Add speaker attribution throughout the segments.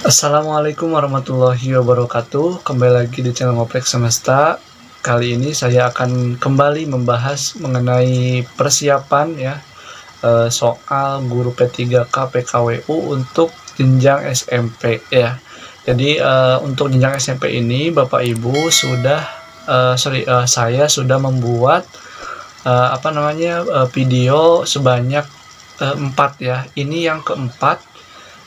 Speaker 1: Assalamualaikum warahmatullahi wabarakatuh. Kembali lagi di channel Ngoprek Semesta. Kali ini saya akan kembali membahas mengenai persiapan ya, soal guru P3K PKWU untuk jenjang SMP ya. Jadi untuk jenjang SMP ini Bapak Ibu sudah saya sudah membuat video sebanyak 4 ya. Ini yang keempat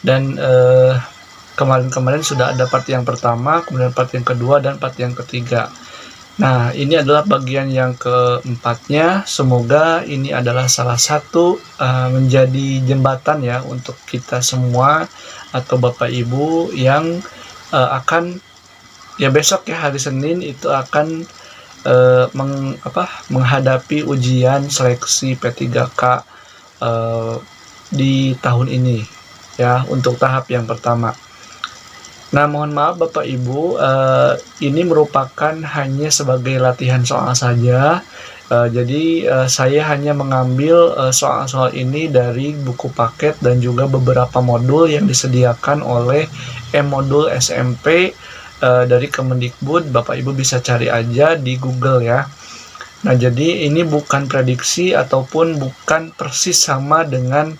Speaker 1: dan kemarin-kemarin sudah ada part yang pertama, kemudian part yang kedua, dan part yang ketiga. Nah, ini adalah bagian yang keempatnya. Semoga ini adalah salah satu menjadi jembatan ya untuk kita semua atau Bapak Ibu yang akan ya besok ya hari Senin itu akan menghadapi ujian seleksi P3K di tahun ini ya untuk tahap yang pertama. Nah, mohon maaf Bapak Ibu, ini merupakan hanya sebagai latihan soal saja. Jadi saya hanya mengambil soal-soal ini dari buku paket dan juga beberapa modul yang disediakan oleh M-Modul SMP dari Kemendikbud. Bapak Ibu bisa cari aja di Google ya. Nah, jadi ini bukan prediksi ataupun bukan persis sama dengan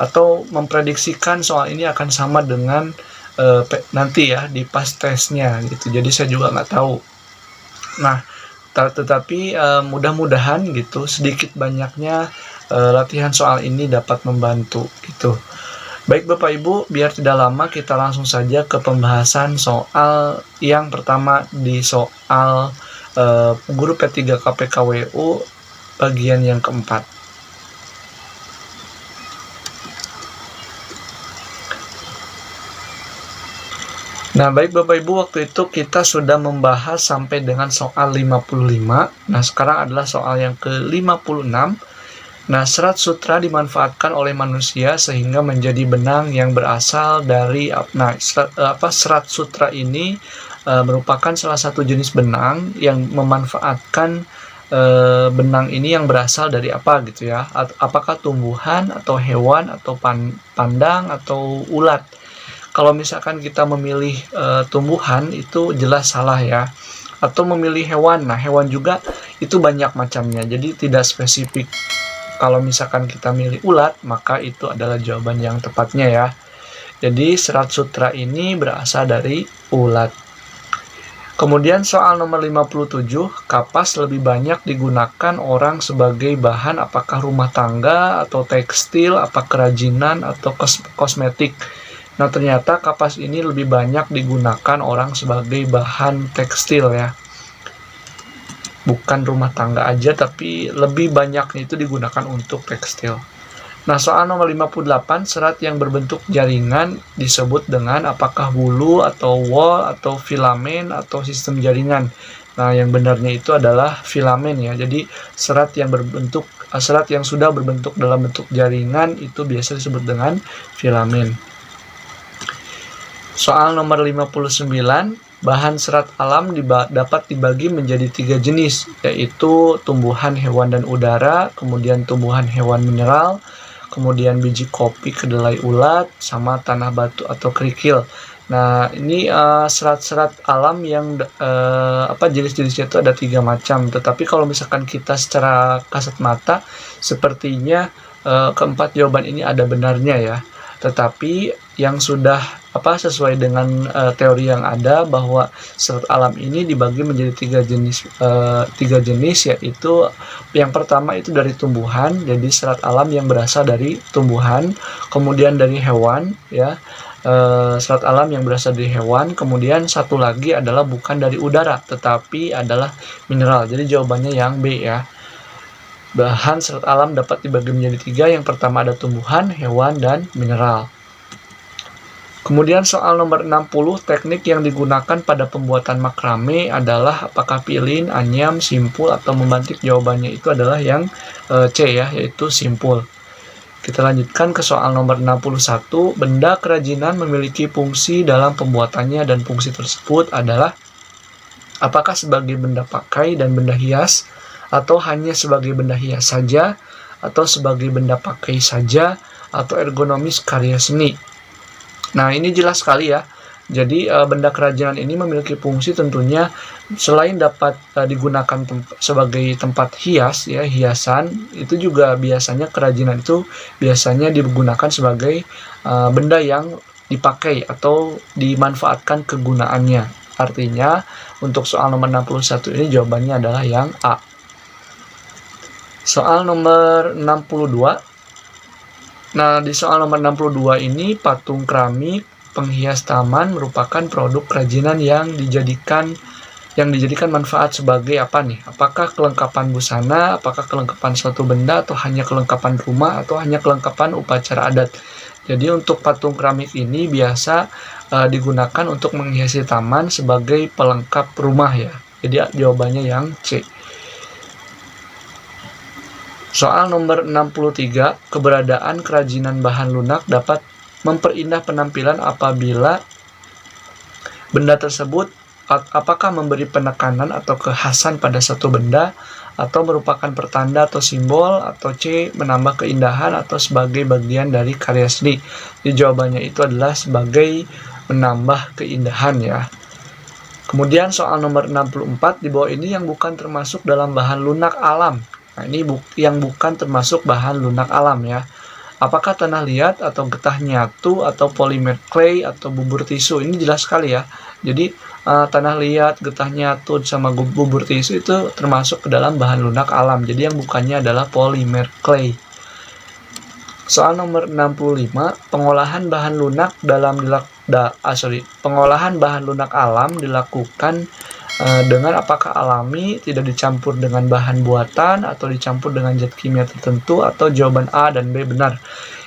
Speaker 1: atau memprediksikan soal ini akan sama dengan nanti ya di pas tesnya gitu. Jadi saya juga nggak tahu. Nah, tetapi mudah-mudahan gitu sedikit banyaknya latihan soal ini dapat membantu gitu. Baik Bapak Ibu, biar tidak lama kita langsung saja ke pembahasan soal yang pertama di soal guru P3K PKWU bagian yang keempat. Nah, baik Bapak Ibu, waktu itu kita sudah membahas sampai dengan soal 55. Nah, sekarang adalah soal yang ke-56. Nah, serat sutra dimanfaatkan oleh manusia sehingga menjadi benang yang berasal dari serat sutra ini merupakan salah satu jenis benang yang memanfaatkan benang ini yang berasal dari apa gitu ya. Apakah tumbuhan atau hewan atau pandang atau ulat. Kalau misalkan kita memilih tumbuhan itu jelas salah ya. Atau memilih hewan. Nah, hewan juga itu banyak macamnya. Jadi tidak spesifik. Kalau misalkan kita milih ulat, maka itu adalah jawaban yang tepatnya ya. Jadi serat sutra ini berasal dari ulat. Kemudian soal nomor 57, kapas lebih banyak digunakan orang sebagai bahan apakah rumah tangga atau tekstil, apa kerajinan atau kosmetik. Nah, ternyata kapas ini lebih banyak digunakan orang sebagai bahan tekstil ya. Bukan rumah tangga aja, tapi lebih banyaknya itu digunakan untuk tekstil. Nah, soal nomor 58, serat yang berbentuk jaringan disebut dengan apakah bulu atau wol atau filamen atau sistem jaringan. Nah, yang benarnya itu adalah filamen ya. Jadi, serat yang sudah berbentuk dalam bentuk jaringan itu biasa disebut dengan filamen. Soal nomor 59, bahan serat alam dapat dibagi menjadi 3 jenis, yaitu tumbuhan, hewan, dan udara, kemudian tumbuhan, hewan, mineral, kemudian biji kopi, kedelai ulat, sama tanah batu atau kerikil. Nah, ini serat-serat alam yang jenis-jenisnya itu ada 3 macam. Tetapi kalau misalkan kita secara kasat mata, sepertinya keempat jawaban ini ada benarnya ya. Tetapi yang sudah sesuai dengan teori yang ada bahwa serat alam ini dibagi menjadi 3 jenis, yaitu yang pertama itu dari tumbuhan, jadi serat alam yang berasal dari tumbuhan, kemudian dari hewan ya, serat alam yang berasal dari hewan, kemudian satu lagi adalah bukan dari udara tetapi adalah mineral. Jadi jawabannya yang B ya. Bahan serat alam dapat dibagi menjadi 3. Yang pertama ada tumbuhan, hewan, dan mineral. Kemudian soal nomor 60, teknik yang digunakan pada pembuatan makrame adalah apakah pilin, anyam, simpul, atau membatik. Jawabannya itu adalah yang C ya, yaitu simpul. Kita lanjutkan ke soal nomor 61, benda kerajinan memiliki fungsi dalam pembuatannya dan fungsi tersebut adalah apakah sebagai benda pakai dan benda hias, atau hanya sebagai benda hias saja, atau sebagai benda pakai saja, atau ergonomis karya seni. Nah, ini jelas sekali ya. Jadi benda kerajinan ini memiliki fungsi tentunya selain dapat digunakan sebagai tempat hias ya, hiasan, itu juga biasanya kerajinan itu biasanya digunakan sebagai benda yang dipakai atau dimanfaatkan kegunaannya. Artinya untuk soal nomor 61 ini jawabannya adalah yang A. Soal nomor 62. Nah, di soal nomor 62 ini patung keramik penghias taman merupakan produk kerajinan yang dijadikan manfaat sebagai apa nih? Apakah kelengkapan busana, apakah kelengkapan suatu benda, atau hanya kelengkapan rumah, atau hanya kelengkapan upacara adat. Jadi untuk patung keramik ini biasa digunakan untuk menghiasi taman sebagai pelengkap rumah ya. Jadi jawabannya yang C. Soal nomor 63, keberadaan kerajinan bahan lunak dapat memperindah penampilan apabila benda tersebut apakah memberi penekanan atau kekhasan pada satu benda, atau merupakan pertanda atau simbol, atau C, menambah keindahan atau sebagai bagian dari karya seni. Jadi jawabannya itu adalah sebagai menambah keindahan ya. Kemudian soal nomor 64, di bawah ini yang bukan termasuk dalam bahan lunak alam. Nah, ini yang bukan termasuk bahan lunak alam ya. Apakah tanah liat atau getah nyatu atau polimer clay atau bubur tisu? Ini jelas sekali ya. Jadi tanah liat, getah nyatu sama bubur tisu itu termasuk ke dalam bahan lunak alam. Jadi yang bukannya adalah polimer clay. Soal nomor 65, pengolahan bahan lunak pengolahan bahan lunak alam dilakukan dengan apakah alami, tidak dicampur dengan bahan buatan, atau dicampur dengan zat kimia tertentu, atau jawaban A dan B benar.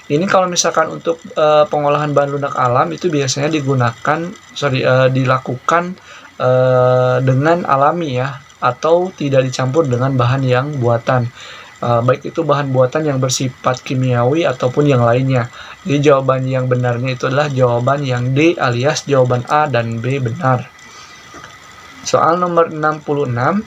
Speaker 1: Ini kalau misalkan untuk pengolahan bahan lunak alam itu biasanya dilakukan dengan alami ya, atau tidak dicampur dengan bahan yang buatan. Baik itu bahan buatan yang bersifat kimiawi ataupun yang lainnya. Jadi jawaban yang benarnya itu adalah jawaban yang D alias jawaban A dan B benar. Soal nomor 66,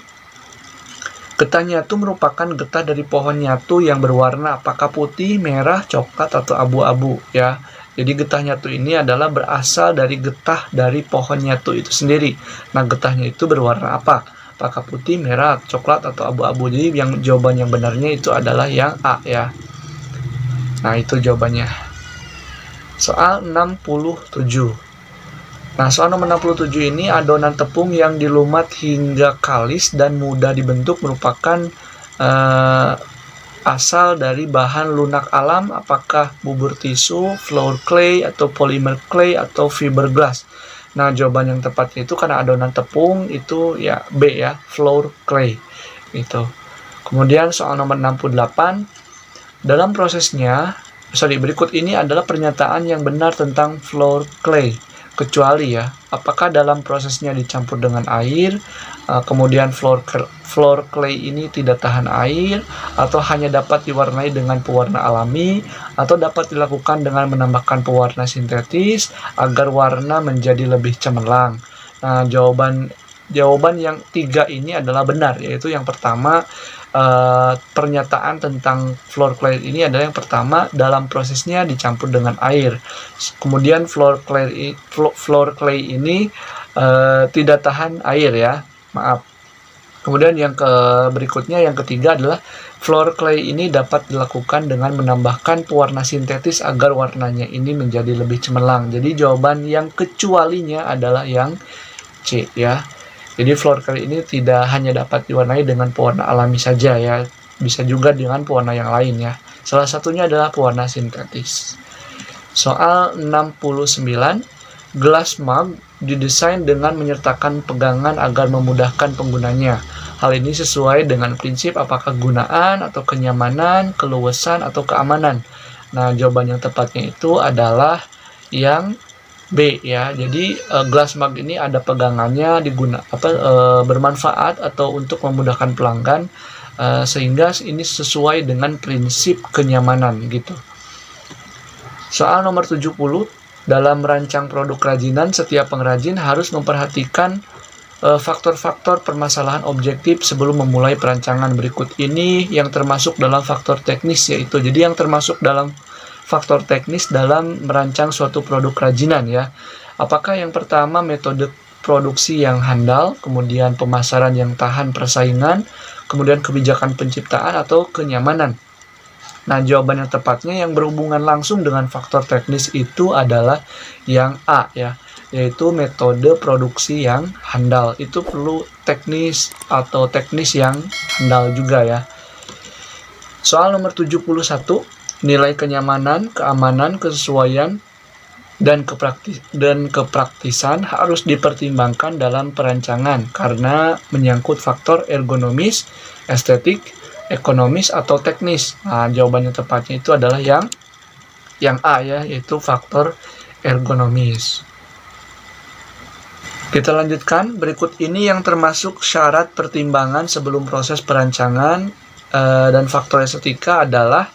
Speaker 1: getah nyatu merupakan getah dari pohon nyatu yang berwarna apakah putih, merah, coklat, atau abu-abu ya. Jadi getah nyatu ini adalah berasal dari getah dari pohon nyatu itu sendiri. Nah, getahnya itu berwarna apa? Apakah putih, merah, coklat, atau abu-abu? Jadi jawaban yang benarnya itu adalah yang A ya. Nah, itu jawabannya. Soal 67. Nah, soal nomor 67 ini adonan tepung yang dilumat hingga kalis dan mudah dibentuk merupakan asal dari bahan lunak alam, apakah bubur tisu, flour clay, atau polymer clay, atau fiberglass. Nah, jawaban yang tepatnya itu karena adonan tepung itu ya B ya, flour clay. Gitu. Kemudian soal nomor 68, dalam prosesnya, berikut ini adalah pernyataan yang benar tentang flour clay. Kecuali ya, apakah dalam prosesnya dicampur dengan air, kemudian flour clay ini tidak tahan air, atau hanya dapat diwarnai dengan pewarna alami, atau dapat dilakukan dengan menambahkan pewarna sintetis agar warna menjadi lebih cemerlang. Nah, jawaban yang 3 ini adalah benar, yaitu yang pertama, pernyataan tentang flour clay ini adalah yang pertama, dalam prosesnya dicampur dengan air. Kemudian flour clay ini tidak tahan air ya, maaf. Kemudian yang berikutnya, yang ketiga adalah flour clay ini dapat dilakukan dengan menambahkan pewarna sintetis agar warnanya ini menjadi lebih cemerlang. Jadi jawaban yang kecualinya adalah yang C ya. Jadi flour clay ini tidak hanya dapat diwarnai dengan pewarna alami saja ya, bisa juga dengan pewarna yang lain ya. Salah satunya adalah pewarna sintetis. Soal 69, gelas mug didesain dengan menyertakan pegangan agar memudahkan penggunanya. Hal ini sesuai dengan prinsip apakah gunaan atau kenyamanan, keluasan, atau keamanan. Nah, jawaban yang tepatnya itu adalah yang B ya. Jadi gelas mug ini ada pegangannya, bermanfaat atau untuk memudahkan pelanggan, sehingga ini sesuai dengan prinsip kenyamanan gitu. Soal nomor 70, dalam merancang produk kerajinan setiap pengrajin harus memperhatikan faktor-faktor permasalahan objektif sebelum memulai perancangan. Berikut ini yang termasuk dalam faktor teknis, yaitu jadi yang termasuk dalam faktor teknis dalam merancang suatu produk kerajinan ya. Apakah yang pertama metode produksi yang handal, kemudian pemasaran yang tahan persaingan, kemudian kebijakan penciptaan atau kenyamanan? Nah, jawaban yang tepatnya yang berhubungan langsung dengan faktor teknis itu adalah yang A ya, yaitu metode produksi yang handal. Itu perlu teknis atau teknis yang handal juga ya. Soal nomor 71, nilai kenyamanan, keamanan, kesesuaian, dan kepraktisan harus dipertimbangkan dalam perancangan karena menyangkut faktor ergonomis, estetik, ekonomis, atau teknis. Nah, jawabannya tepatnya itu adalah yang A ya, yaitu faktor ergonomis. Kita lanjutkan, berikut ini yang termasuk syarat pertimbangan sebelum proses perancangan dan faktor estetika adalah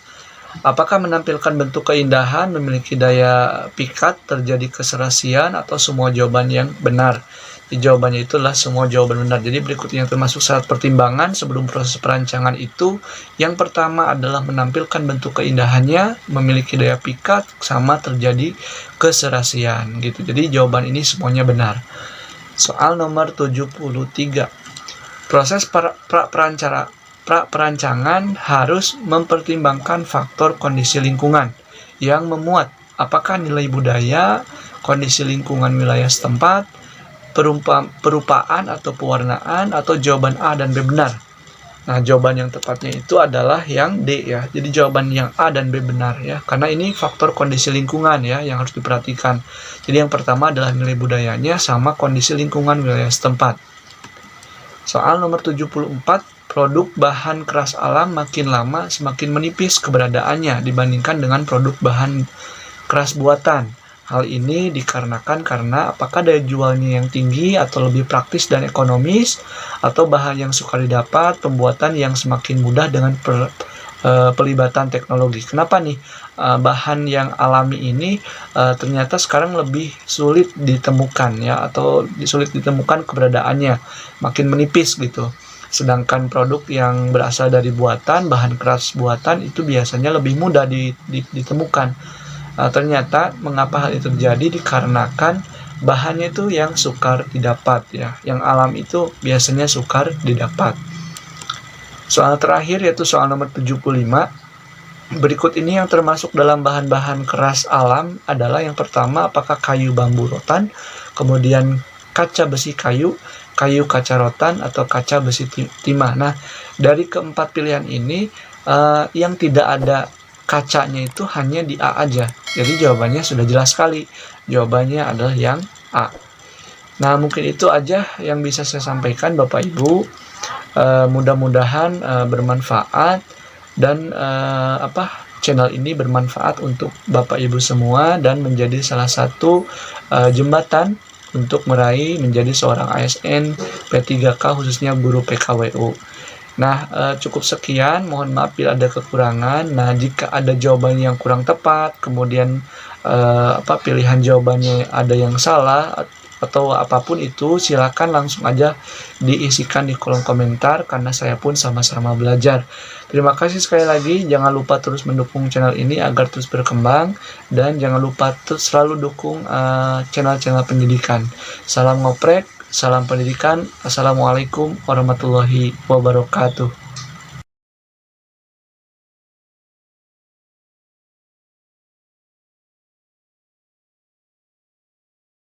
Speaker 1: apakah menampilkan bentuk keindahan, memiliki daya pikat, terjadi keserasian, atau semua jawaban yang benar. Jawabannya itulah semua jawaban benar. Jadi berikut yang termasuk syarat pertimbangan sebelum proses perancangan itu. Yang pertama adalah menampilkan bentuk keindahannya, memiliki daya pikat, sama terjadi keserasian gitu. Jadi jawaban ini semuanya benar. Soal nomor 73. Proses perancangan harus mempertimbangkan faktor kondisi lingkungan yang memuat apakah nilai budaya, kondisi lingkungan wilayah setempat, perupaan atau pewarnaan, atau jawaban A dan B benar. Nah, jawaban yang tepatnya itu adalah yang D ya. Jadi jawaban yang A dan B benar ya. Karena ini faktor kondisi lingkungan ya yang harus diperhatikan. Jadi yang pertama adalah nilai budayanya sama kondisi lingkungan wilayah setempat. Soal nomor 74, produk bahan keras alam makin lama semakin menipis keberadaannya dibandingkan dengan produk bahan keras buatan. Hal ini dikarenakan karena apakah daya jualnya yang tinggi atau lebih praktis dan ekonomis, atau bahan yang suka didapat, pembuatan yang semakin mudah dengan pelibatan teknologi. Kenapa nih bahan yang alami ini ternyata sekarang lebih sulit ditemukan ya, atau sulit ditemukan keberadaannya, makin menipis gitu. Sedangkan produk yang berasal dari buatan, bahan keras buatan itu biasanya lebih mudah ditemukan. Ternyata mengapa hal itu terjadi dikarenakan bahannya itu yang sukar didapat ya. Yang alam itu biasanya sukar didapat. Soal terakhir yaitu soal nomor 75. Berikut ini yang termasuk dalam bahan-bahan keras alam adalah yang pertama apakah kayu bambu rotan, kemudian kaca besi kayu, kayu kaca rotan, atau kaca besi timah. Nah, dari keempat pilihan ini yang tidak ada kacanya itu hanya di A aja. Jadi jawabannya sudah jelas sekali. Jawabannya adalah yang A. Nah, mungkin itu aja yang bisa saya sampaikan Bapak Ibu. Mudah-mudahan bermanfaat dan channel ini bermanfaat untuk Bapak Ibu semua dan menjadi salah satu jembatan untuk meraih menjadi seorang ASN P3K khususnya guru PKWU. Nah, cukup sekian. Mohon maaf bila ada kekurangan. Nah, jika ada jawaban yang kurang tepat, kemudian pilihan jawabannya ada yang salah atau apapun itu, silakan langsung aja diisikan di kolom komentar karena saya pun sama-sama belajar. Terima kasih sekali lagi. Jangan lupa terus mendukung channel ini agar terus berkembang dan jangan lupa terus selalu dukung channel-channel pendidikan. Salam ngoprek. Salam pendidikan. Assalamualaikum warahmatullahi wabarakatuh.